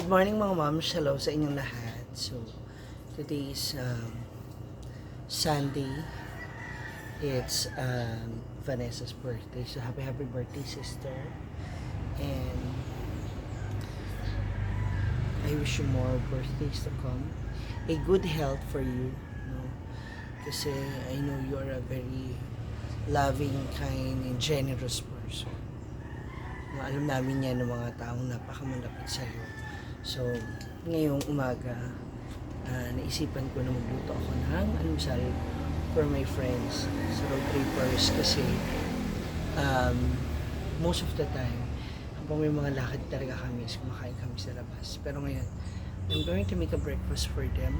Good morning mga moms, hello sa inyong lahat. So, today is Sunday. It's Vanessa's birthday. So, happy birthday, sister. And I wish you more birthdays to come. A good health for you, no? Kasi I know you are a very loving, kind, and generous person. No, alam namin yan ng mga taong napakamalapit sa'yo. So, ngayong umaga, naisipan ko na magluto ako ng almusal for my friends sa road trippers kasi most of the time, kapag may mga lakad talaga kami, kumakain kami sa labas. Pero ngayon, I'm going to make a breakfast for them.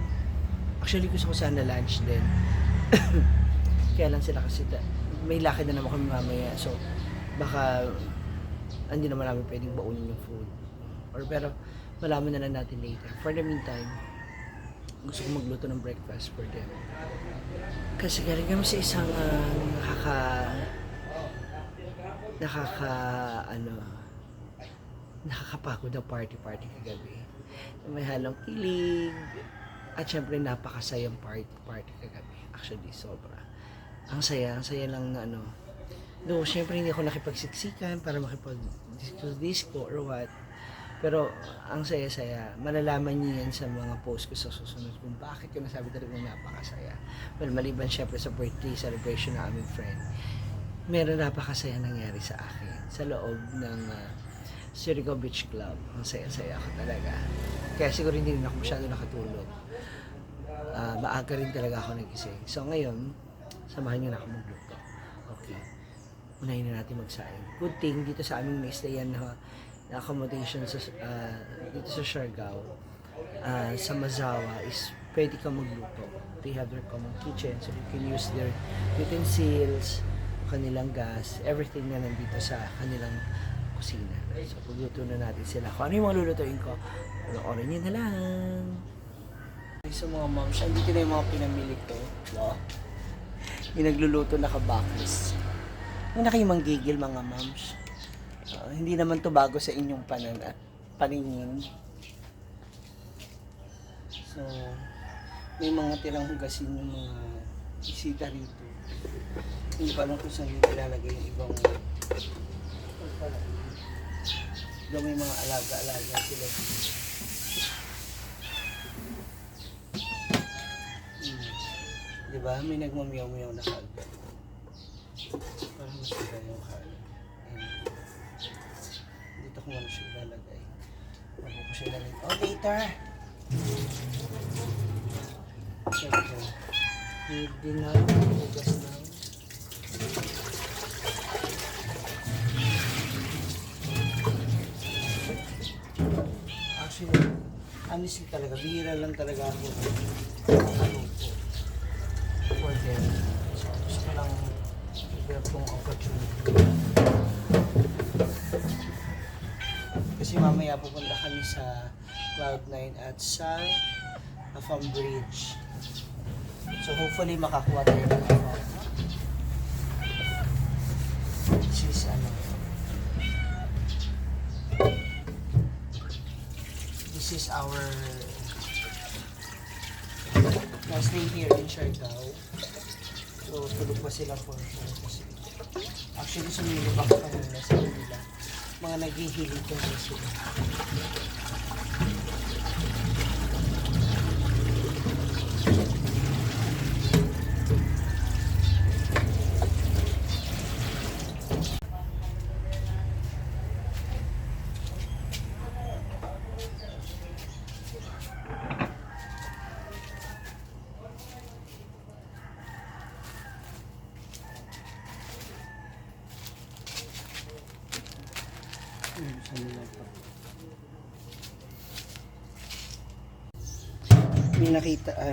Actually, gusto ko sana lunch din. Kaya lang sila kasi may lakad na naman kami mamaya. So, baka hindi naman namin pwedeng baunin yung food. Pero, malaman na lang natin later. For the meantime, gusto ko magluto ng breakfast for them. Kasi galing kami sa isang nakakapagod na party kagabi. May halong kilig, at syempre napakasayang party kagabi. Actually, sobra. Ang saya lang na though, syempre hindi ako nakipagsiksikan para makipag-disco or what. Pero, ang saya-saya, malalaman niyo yan sa mga post ko sa susunod kung bakit ko nasabi talagang napakasaya. Well, maliban syempre sa birthday celebration ng aming friend, meron napakasaya nangyari sa akin sa loob ng Surigao Beach Club. Ang saya-saya ako talaga. Kaya siguro hindi rin ako masyado nakatulog. Maaga rin talaga ako nagising. So ngayon, samahan niyo na ako magluto. Okay. Unahin na natin magsaing. Good thing, dito sa aming na-stayan na accommodation sa dito sa Siargao, sa Mazawa is pwede ka magluto. They have their common kitchen so you can use their utensils, kanilang gas, everything na nandito sa kanilang kusina. So pagluto na natin sila. Kung ano yung mga lulutuin ko, panoorin nyo na lang. So mga moms, andito na yung mga pinamili ko. Wow. Yung nagluluto naka-backlist. Huwag na kayong manggigil mga moms. Hindi naman to bago sa inyong paningin. So, may mga tirang hugasin yung mga bisita rito. Hindi pa alam kung saan yung ilalagay yung ibang daw may mga alaga-alaga sila dito. Diba? May nagmamiyaw-miyaw na kagad. Parang masira yung kagad. Dito kung ano siya ilalagay. Bago ko siya ilalagay. Oh, later! Siyempre. Hindi na. Hugas na. Actually, honestly talaga, bihira lang talaga ako. For them. So, gusto ko lang i-grab kong opportunity. Kasi mamaya pupunta kami sa Cloud9 at sa Afam Bridge. So hopefully makakuha tayo ng Afam. This is our last day here in Siargao. So tulog pa sila for kasi actually sumilip ako kanina sa kanila. Mga naghihilig ko na sila.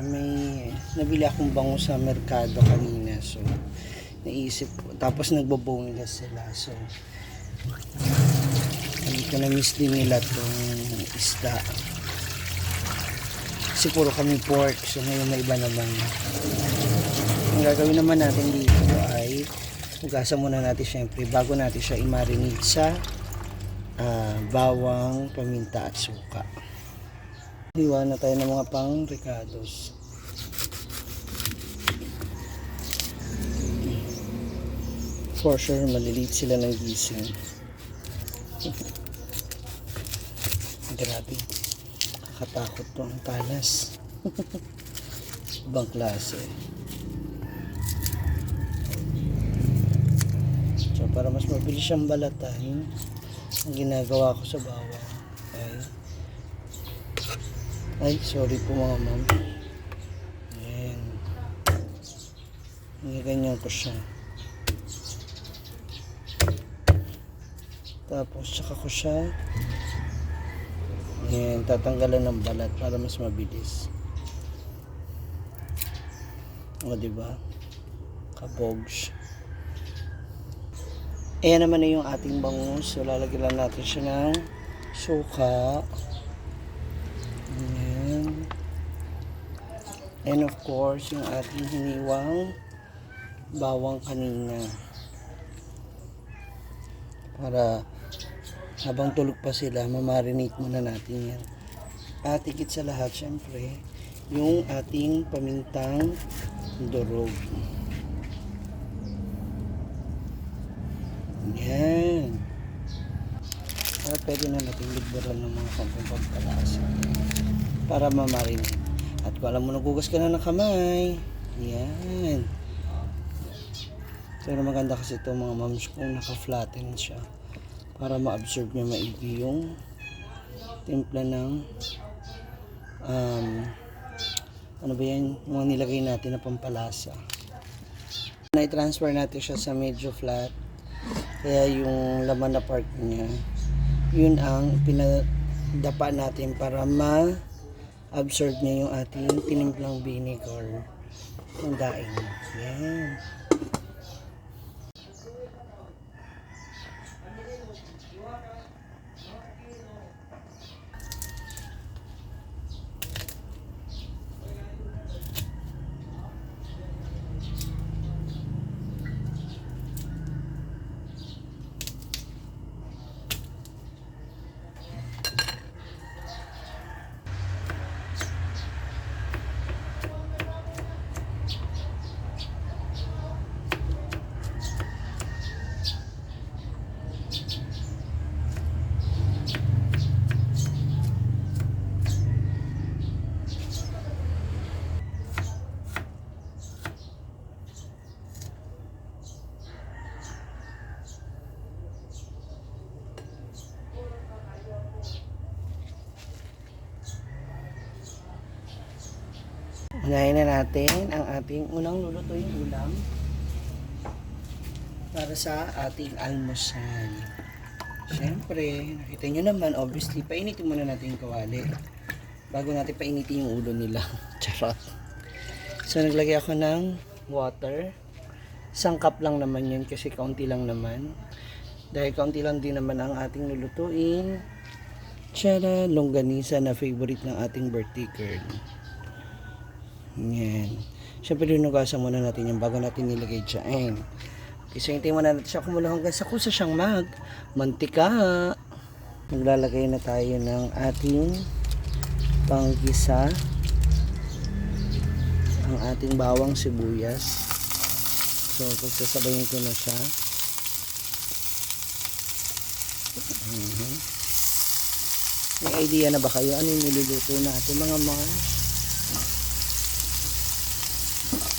May nabili akong bango sa merkado kanina, so naisip ko, tapos nagbo-boneless sila, so hindi ko na-miss din nila itong isda kasi puro kami pork, so ngayon na iba naman. Ang gagawin naman natin dito ay hugasan muna natin syempre bago natin siya i-marinate sa bawang, paminta at suka. Hiwa na tayo ng mga pang ricados. For sure, maliliit sila ng gising. Grabe. Kakatakot to ang talas. Ibang klase. So, para mas mabilis siyang balatan, ang ginagawa ko sa bawang ay sorry po mga ma'am. Ayan. Ganyan ko siya. Tapos tsaka ko siya tatanggalan ng balat para mas mabilis. O diba? Kabogs. Ayan naman na yung ating bangus. So lalagyan lang natin siya ng suka. Ayan. And of course yung ating hiniwang bawang kanina. Para habang tulog pa sila, mamarinate muna natin yan. At higit sa lahat, syempre, yung ating pamintang durog. Yan. At pwede na natin ligburan ng mga kampong pagkalasa para mamarinate. At kung alam mo, nagugas ka na ng kamay. Yan. Pero maganda kasi ito mga moms kung naka-flatten siya para ma-absorb niya maigi yung timpla ng ano ba yan, yung mga nilagay natin na pampalasa. Na-transfer natin siya sa medyo flat, kaya yung laman na part niya, yun ang pinadapa natin para ma-absorb niya yung ating tinimplang vinegar ng daing. Yan. Unahin na natin ang ating unang lulutuin ulam para sa ating almusal. Siyempre, nakita nyo naman, obviously, painitin muna natin yung kawali bago natin painitin yung ulo nila. Charot. So, naglagay ako ng water. Isang cup lang naman yun kasi kaunti lang naman. Dahil kaunti lang din naman ang ating lulutuin. Tiyara, longganisa na favorite ng ating birthday girl. Yan. Siyempre, dinugasan muna natin yung bago natin nilagay dyan. Okay, so hintayin muna natin siya kumulo hanggang sa kusa siyang mantika. Maglalagay na tayo ng ating panggisa. Ang ating bawang sibuyas. So, pagsasabayin ko na siya. May idea na ba kayo? Ano yung niluluto natin mga moms?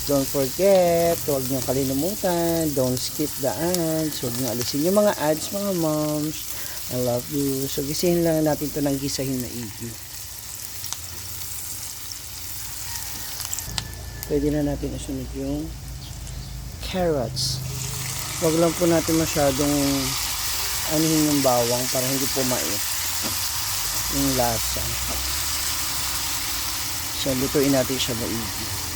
Don't forget, huwag nyo kalilimutan, don't skip the ads, huwag nyo alisin yung mga ads mga moms. I love you. So, gisahin lang natin ito ng gisahin na igi. Pwede na natin isunod yung carrots. Huwag lang po natin masyadong anihin yung bawang para hindi pumait yung lasa. So, lutuin natin siya maigi.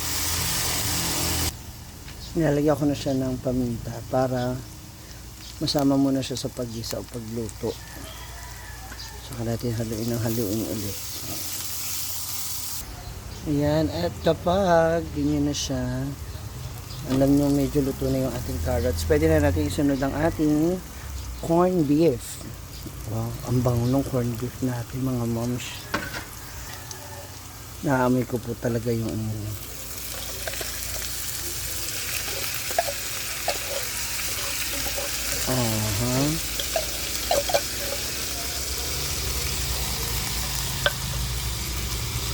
Nilalagyan ko na siya ng paminta para masama muna siya sa paggisa o pagluto. Saka natin haluin ulit. Ayan, at kapag ganyan na siya, alam nyo medyo luto na yung ating carrots, pwede na natin isunod ang ating corn beef. Wow, ang bango ng corn beef natin mga moms. Naamoy ko po talaga yung ano.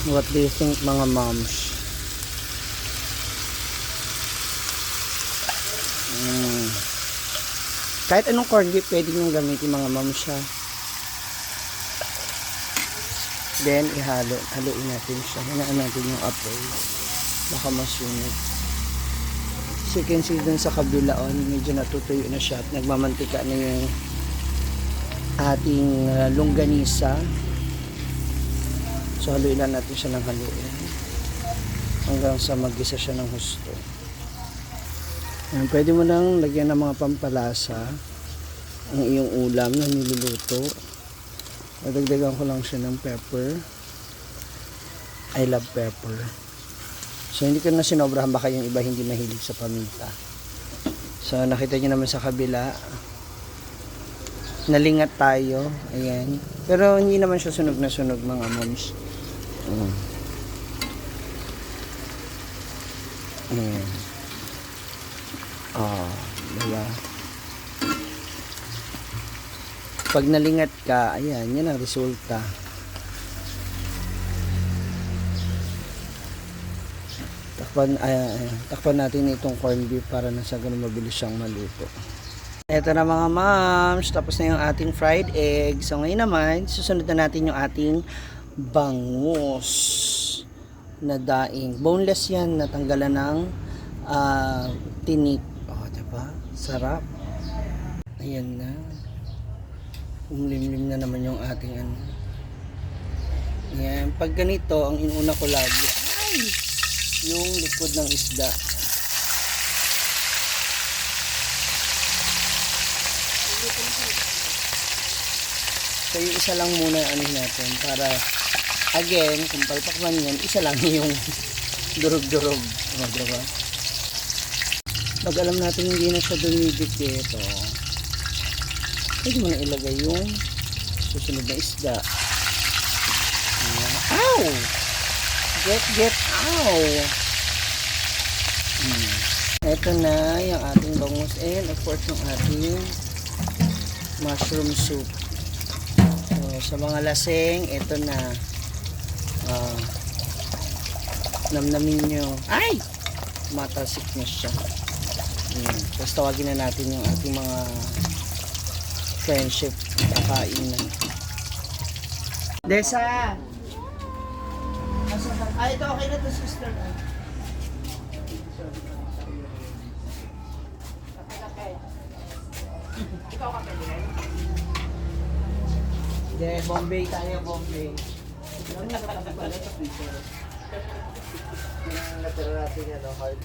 What do you think, mga moms? Kahit anong corned beef pwede nyo gamitin, mga moms, siya. Then haluin natin siya. Hinaan natin yung apoy. Baka masunog. So you can see dun sa kabila on, medyo natutuyo na siya at nagmamantika na yung ating longganisa. So haluin lang natin siya ng haluin hanggang sa mag-isa siya ng husto. Ayan, pwede mo nang lagyan ng mga pampalasa ang iyong ulam na niluluto. Nadagdagan ko lang siya ng pepper. I love pepper. So hindi ko na sinobrahan, baka yung iba hindi mahilig sa paminta. So nakita niyo naman sa kabila, nalingat tayo. Ayan. Pero hindi naman siya sunog na sunog, mga moms. Ayan. Diba? Pag nalingat ka, ayan, yan ang resulta. Takpan natin itong corned beef para na sa ganun mabilis siyang maluto. Eto na, mga moms, tapos na yung ating fried egg. So ngayon naman, susunod na natin yung ating bangus na daing. Boneless yan, natanggalan ng tinik. Diba? Sarap. Ayan na. Umlimlim na naman yung ating ano. Ayan. Pag ganito, ang inuna ko lagi, yung likod ng isda. So yung isa lang muna ano natin para again, kung palpak man yan, isa lang yung durog-durog. Diba? Pag alam natin hindi na siya dumidikit, pwede mo na ilagay yung susunod na isda. Ow! Get ow! Ito na yung ating bangus and of course yung ating mushroom soup. So sa mga lasing, ito na. Namnamin nyo. Ay! Matasik na siya. Tapos tawagin na natin yung ating mga friendship kakain na. Desa! Ito okay na to, sister. Ikaw ka pwede rin? Hindi, Bombay tayo, Bombay. Ano nakapagpala sa picture? Yung natira natin yan, hard.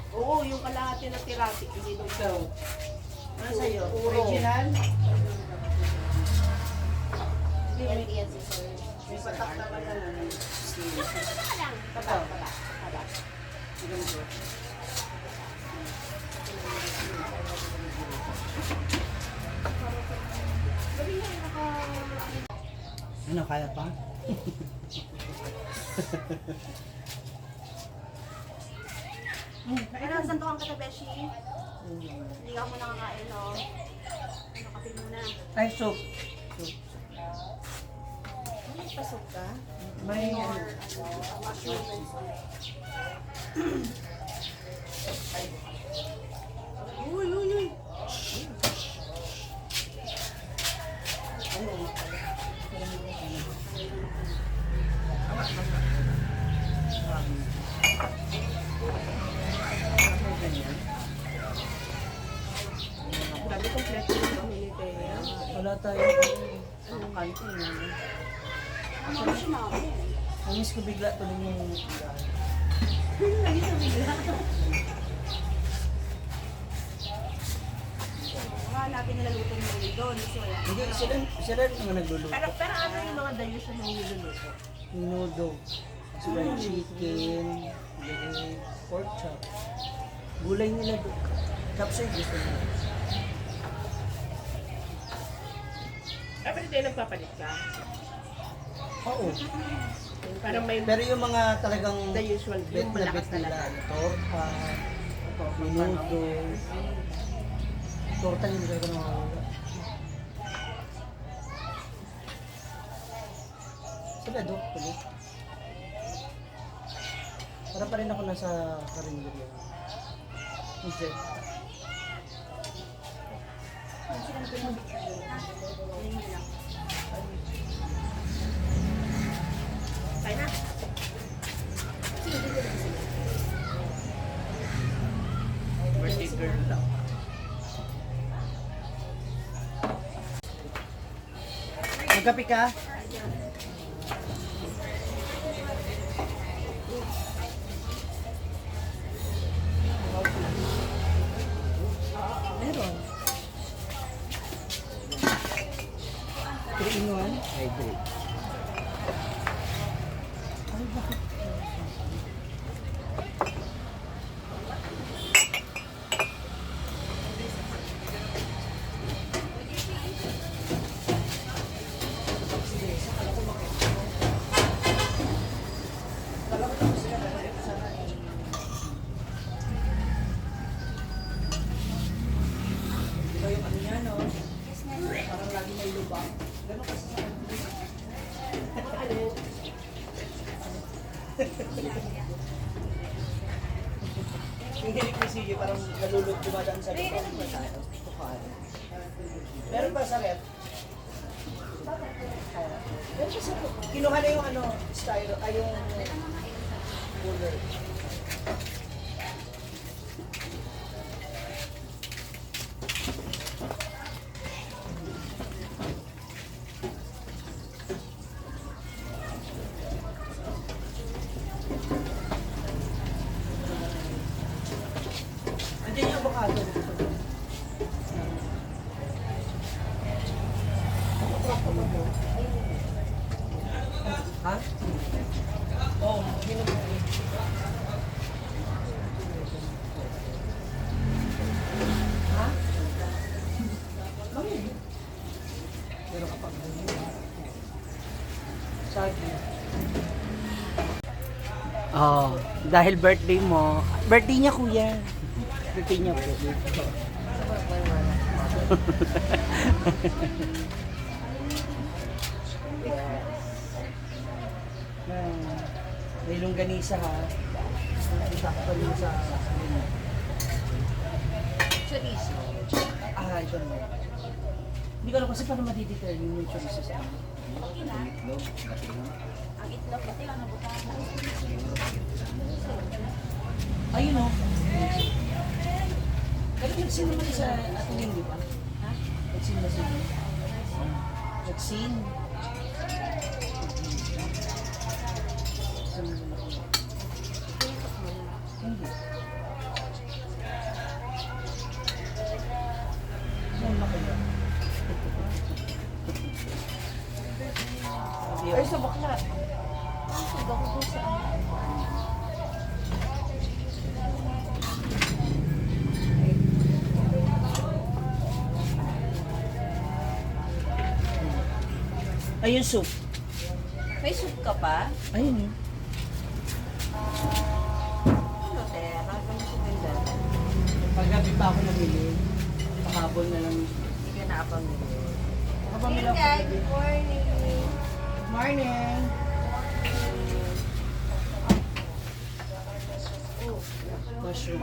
Oo, yung kalahati na tirati. Hindi doon So, ano sa'yo? Original? Hindi yan si Sir. May patak naman na lang. Patak. Ano, kaya pa? Ano, santukan ka na, Beshi? Hindi ka muna kakain, no? Ano, kape muna. Ay, soup. May pasok ka? May Mushroom and soup. Uy! Grabe kompleto yung community niya. wala tayo. Ang kanto yun. Ano siya namin? Namiss ko bigla tuloy yung Lagi sa bigla. Hanapin nila luto mo rin doon. So, yan. Hindi, sila rin naman nagluluto. Pero ano yung mga dayo siya nang niluluto? Minudo, fried chicken, pork chop. Gulay nila doon. Kapsay gusto nila. Dapat hindi nagpapalit ka. Oo. Parang may Pero yung mga talagang the usual, bet yung na malakas bet nila, talaga. torta, minuto, torta hindi ko nawawala. Sila do, tuloy. Para pa rin ako nasa karinderya. Kasi, Kaya na. Birthday girl lang. magkape ka? Meron. 3 in 1? Hydrate. Ay, bakit? Ito yung ano niya, no? Parang lagi may lubang. Ganun kasi sa yung hilik ni Sige, parang nalulog dumadaan sa lubang. Tukaan. Meron ba sa ref? Meron pa sa ref. Kinuha na yung ano, styro, ay yung cooler. Andiyan yung avocado. Ha? Oo, hinog mo. Ha? Mami. Pero kapag Sagi. Oh, dahil birthday mo. Birthday niya, kuya. Birthday niya po. May longganisa ha. Nakita ko pa rin sa Chorizo. I don't know. Hindi ko alam kasi paano madidetermine yung chorizo sa amin. Ang itlog, pati lang nabutan. Ayun o. Pero nagsin naman sa ating di ba? Ha? Nagsin na sila. Nagsin. Hindi. Yan na kaya. Ay, sa bakla. Ang ako doon sa Ayun soup. May soup ka pa? Ayun yun. Ano, te? Nakagano sa ganda. Paggabi pa ako namili. Pakabol na lang. Hindi ka nakapamili. Nakapamili ako Hey, kagabi. good morning. Good morning. Mushroom.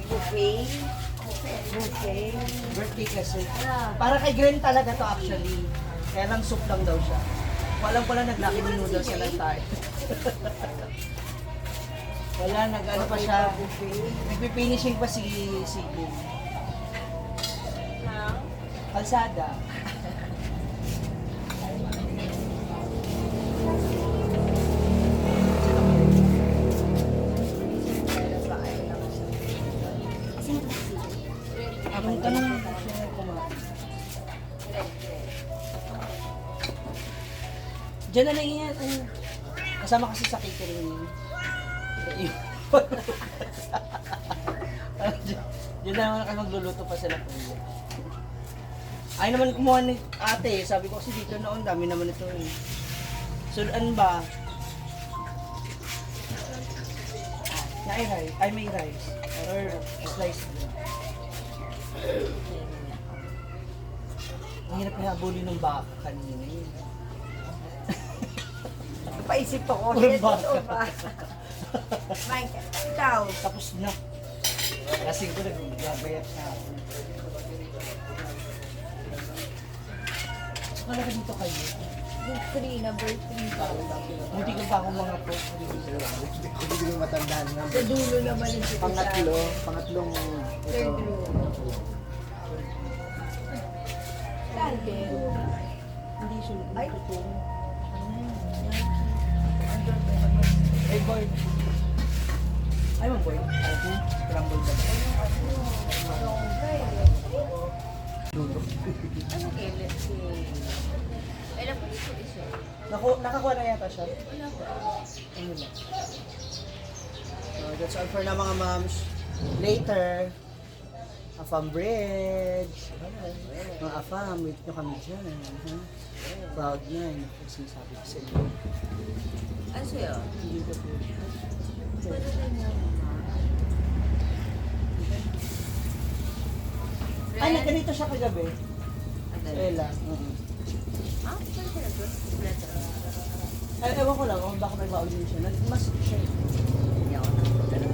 Buffet. Buffet. Birthday kasi. Para kay Gren talaga to actually. Kaya lang soup lang daw siya. Walang pala naglaki ng noodles sa lang tayo. Wala, nag-ano pa siya. Nagpifinishing pa si Gren. Nang? Kalsada. Ang tanong mo siya kumain. Diyan na lang yan. Kasama kasi sa catering. Diyan na naman kayo magluluto pa sila po. Ay naman kumuha ni ate. Sabi ko kasi dito noon, dami naman ito eh. So, ano ba? Ay, rice. Ay, may rice. Or slice. Ang hirap na habulin ng baka kanina yun. Paisip ako. Puro Yes, baka. totoo ba? Mike, ikaw. Tapos na. Lasing ko nagbabayat na ako. Wala ka dito kayo. Number 3 pa. Hindi ko pa ako mga po. Hindi ko matandaan na. Sa dulo naman yung Pangatlong Third ito. row. Saan, Ben? Hindi siya. Ay. Ito. Andun pa naman. Ay, boy. Ay, mga boy. Ito. Crumble ba? Dulo. Ano kailan si... Alam ko dito isa. Nakakuha na yata siya. Wala ba? Ano na? So, that's all for na mga moms. Later, Afam Bridge. Mga Afam, wait nyo kami dyan. Ha? Cloud 9. Kasi sabi ko sa inyo. Ano sa'yo? Hindi ko po. Pwede rin mo. Ay, nagganito siya kagabi. Sa Ella. Ah, saan siya nag-dress? Letter. Ay, ewan ko lang, baka may baon din siya. Mas siya. Hindi ako nagpunta lang.